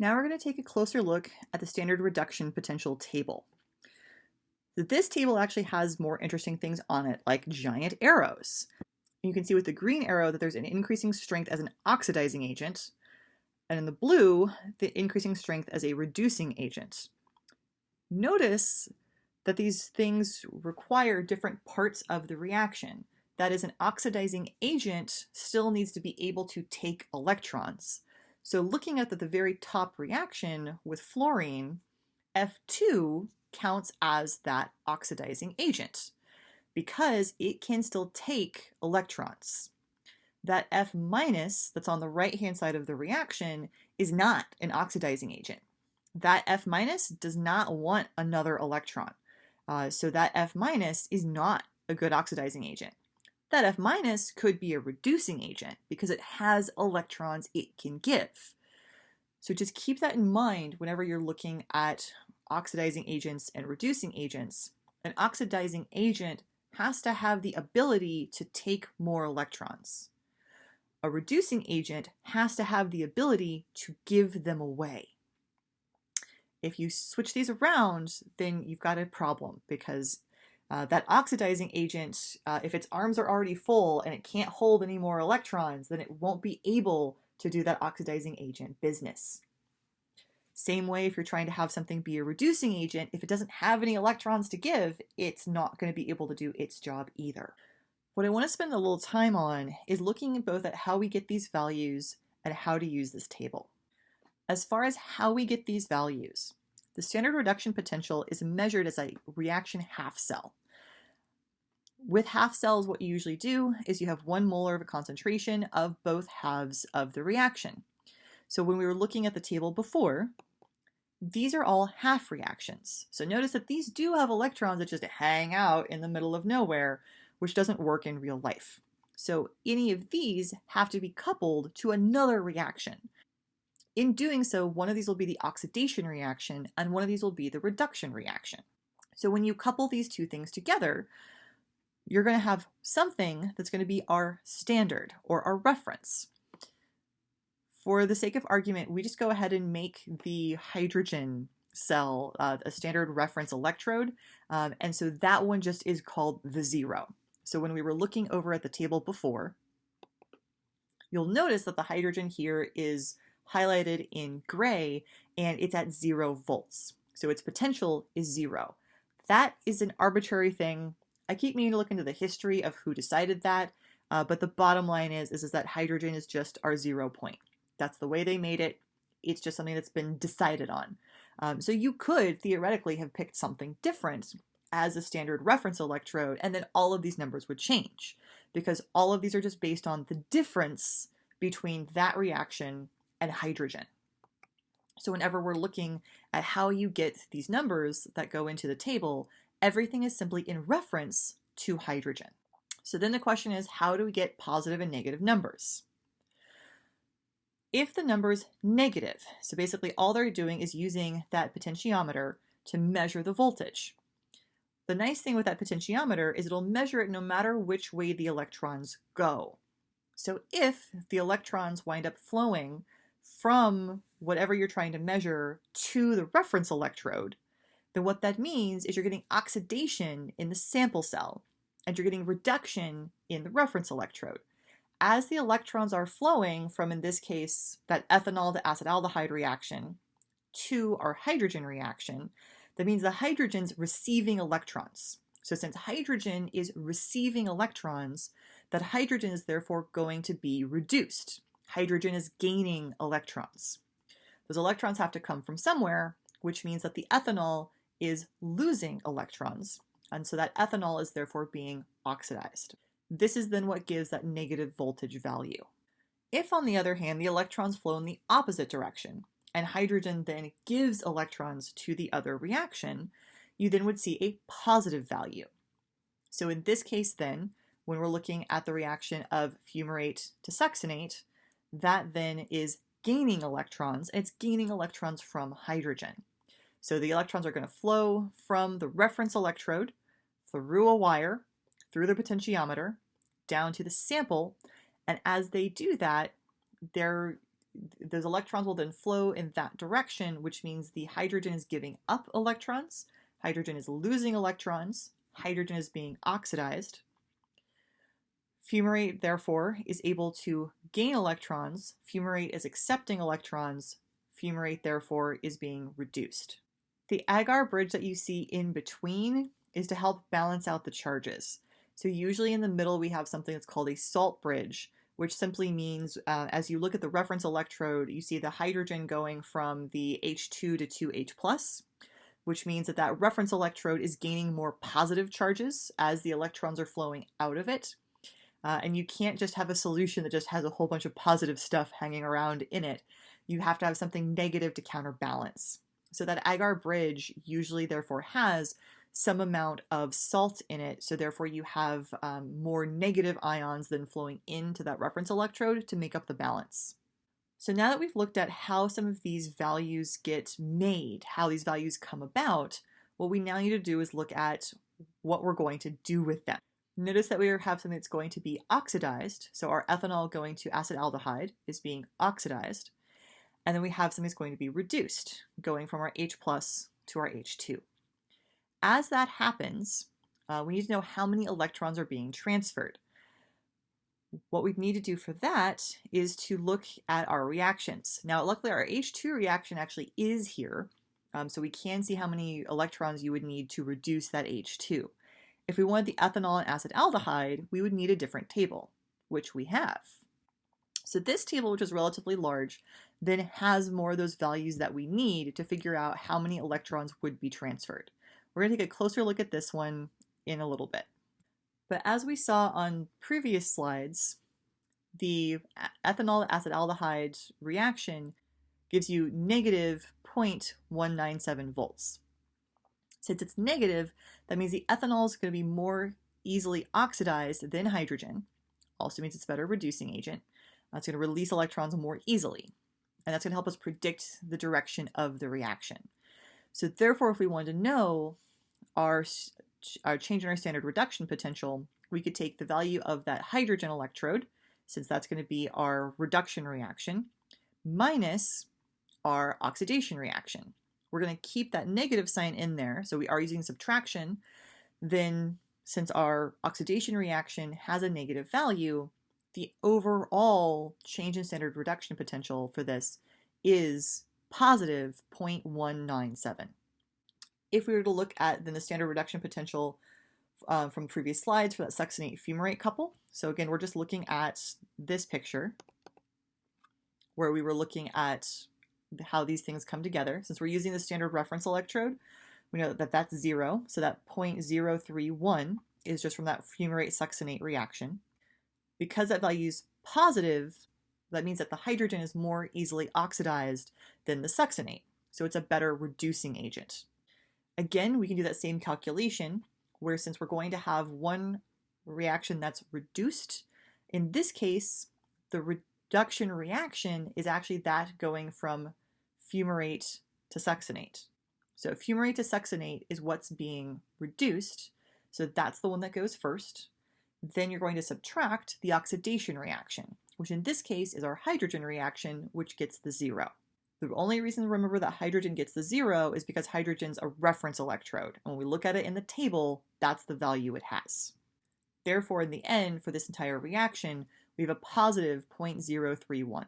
Now we're going to take a closer look at the standard reduction potential table. This table actually has more interesting things on it, like giant arrows. You can see with the green arrow that there's an increasing strength as an oxidizing agent, and in the blue, the increasing strength as a reducing agent. Notice that these things require different parts of the reaction. That is, an oxidizing agent still needs to be able to take electrons. So looking at the very top reaction with fluorine, F2 counts as that oxidizing agent because it can still take electrons. That F minus that's on the right-hand side of the reaction is not an oxidizing agent. That F minus does not want another electron. So that F minus is not a good oxidizing agent. That F minus could be a reducing agent because it has electrons it can give. So just keep that in mind whenever you're looking at oxidizing agents and reducing agents. An oxidizing agent has to have the ability to take more electrons. A reducing agent has to have the ability to give them away. If you switch these around, then you've got a problem because that oxidizing agent, if its arms are already full and it can't hold any more electrons, then it won't be able to do that oxidizing agent business. Same way if you're trying to have something be a reducing agent, if it doesn't have any electrons to give, it's not going to be able to do its job either. What I want to spend a little time on is looking both at how we get these values and how to use this table. As far as how we get these values, the standard reduction potential is measured as a reaction half cell. With half cells, what you usually do is you have 1 molar of a concentration of both halves of the reaction. So when we were looking at the table before, these are all half reactions. So notice that these do have electrons that just hang out in the middle of nowhere, which doesn't work in real life. So any of these have to be coupled to another reaction. In doing so, one of these will be the oxidation reaction and one of these will be the reduction reaction. So when you couple these two things together, you're going to have something that's going to be our standard or our reference. For the sake of argument, we just go ahead and make the hydrogen cell a standard reference electrode, and so that one just is called the 0. So when we were looking over at the table before, you'll notice that the hydrogen here is highlighted in gray and it's at 0 volts. So its potential is 0. That is an arbitrary thing. I keep meaning to look into the history of who decided that, but the bottom line is that hydrogen is just our 0 point. That's the way they made it. It's just something that's been decided on. So you could theoretically have picked something different as a standard reference electrode, and then all of these numbers would change because all of these are just based on the difference between that reaction and hydrogen. So whenever we're looking at how you get these numbers that go into the table, everything is simply in reference to hydrogen. So then the question is, how do we get positive and negative numbers? If the number's negative, so basically all they're doing is using that potentiometer to measure the voltage. The nice thing with that potentiometer is it'll measure it no matter which way the electrons go. So if the electrons wind up flowing from whatever you're trying to measure to the reference electrode, then what that means is you're getting oxidation in the sample cell and you're getting reduction in the reference electrode. As the electrons are flowing from, in this case, that ethanol to acetaldehyde reaction to our hydrogen reaction, that means the hydrogen's receiving electrons. So since hydrogen is receiving electrons, that hydrogen is therefore going to be reduced. Hydrogen is gaining electrons. Those electrons have to come from somewhere, which means that the ethanol is losing electrons, and so that ethanol is therefore being oxidized. This is then what gives that negative voltage value. If, on the other hand, the electrons flow in the opposite direction, and hydrogen then gives electrons to the other reaction, you then would see a positive value. So in this case then, when we're looking at the reaction of fumarate to succinate, that then is gaining electrons, and it's gaining electrons from hydrogen. So the electrons are going to flow from the reference electrode through a wire, through the potentiometer, down to the sample, and as they do that, they're those electrons will then flow in that direction, which means the hydrogen is giving up electrons, hydrogen is losing electrons, hydrogen is being oxidized. Fumarate, therefore, is able to gain electrons. Fumarate is accepting electrons. Fumarate, therefore, is being reduced. The agar bridge that you see in between is to help balance out the charges. So usually in the middle we have something that's called a salt bridge, which simply means as you look at the reference electrode, you see the hydrogen going from the H2 to 2H+, which means that that reference electrode is gaining more positive charges as the electrons are flowing out of it. And you can't just have a solution that just has a whole bunch of positive stuff hanging around in it. You have to have something negative to counterbalance. So that agar bridge usually therefore has some amount of salt in it, so therefore you have more negative ions than flowing into that reference electrode to make up the balance. So now that we've looked at how some of these values get made, how these values come about, what we now need to do is look at what we're going to do with them. Notice that we have something that's going to be oxidized, so our ethanol going to acetaldehyde is being oxidized, and then we have something that's going to be reduced, going from our H+ to our H2. As that happens, we need to know how many electrons are being transferred. What we need to do for that is to look at our reactions. Now, luckily our H2 reaction actually is here, so we can see how many electrons you would need to reduce that H2. If we wanted the ethanol and acetaldehyde, we would need a different table, which we have. So this table, which is relatively large, then has more of those values that we need to figure out how many electrons would be transferred. We're going to take a closer look at this one in a little bit. But as we saw on previous slides, the ethanol to acetaldehyde reaction gives you negative 0.197 volts. Since it's negative, that means the ethanol is going to be more easily oxidized than hydrogen. Also means it's a better reducing agent. It's going to release electrons more easily. And that's going to help us predict the direction of the reaction. So therefore, if we wanted to know our change in our standard reduction potential, we could take the value of that hydrogen electrode, since that's going to be our reduction reaction, minus our oxidation reaction. We're going to keep that negative sign in there, so we are using subtraction. Then, since our oxidation reaction has a negative value, the overall change in standard reduction potential for this is positive 0.197. If we were to look at then the standard reduction potential from previous slides for that succinate fumarate couple, so again, we're just looking at this picture where we were looking at how these things come together. Since we're using the standard reference electrode, we know that that's 0, so that 0.031 is just from that fumarate succinate reaction. Because that value is positive, that means that the hydrogen is more easily oxidized than the succinate, so it's a better reducing agent. Again, we can do that same calculation, where since we're going to have one reaction that's reduced, in this case, the reduction reaction is actually that going from fumarate to succinate. So fumarate to succinate is what's being reduced, so that's the one that goes first. Then you're going to subtract the oxidation reaction, which in this case is our hydrogen reaction, which gets the 0. The only reason to remember that hydrogen gets the 0 is because hydrogen's a reference electrode. And when we look at it in the table, that's the value it has. Therefore, in the end, for this entire reaction, we have a positive 0.031.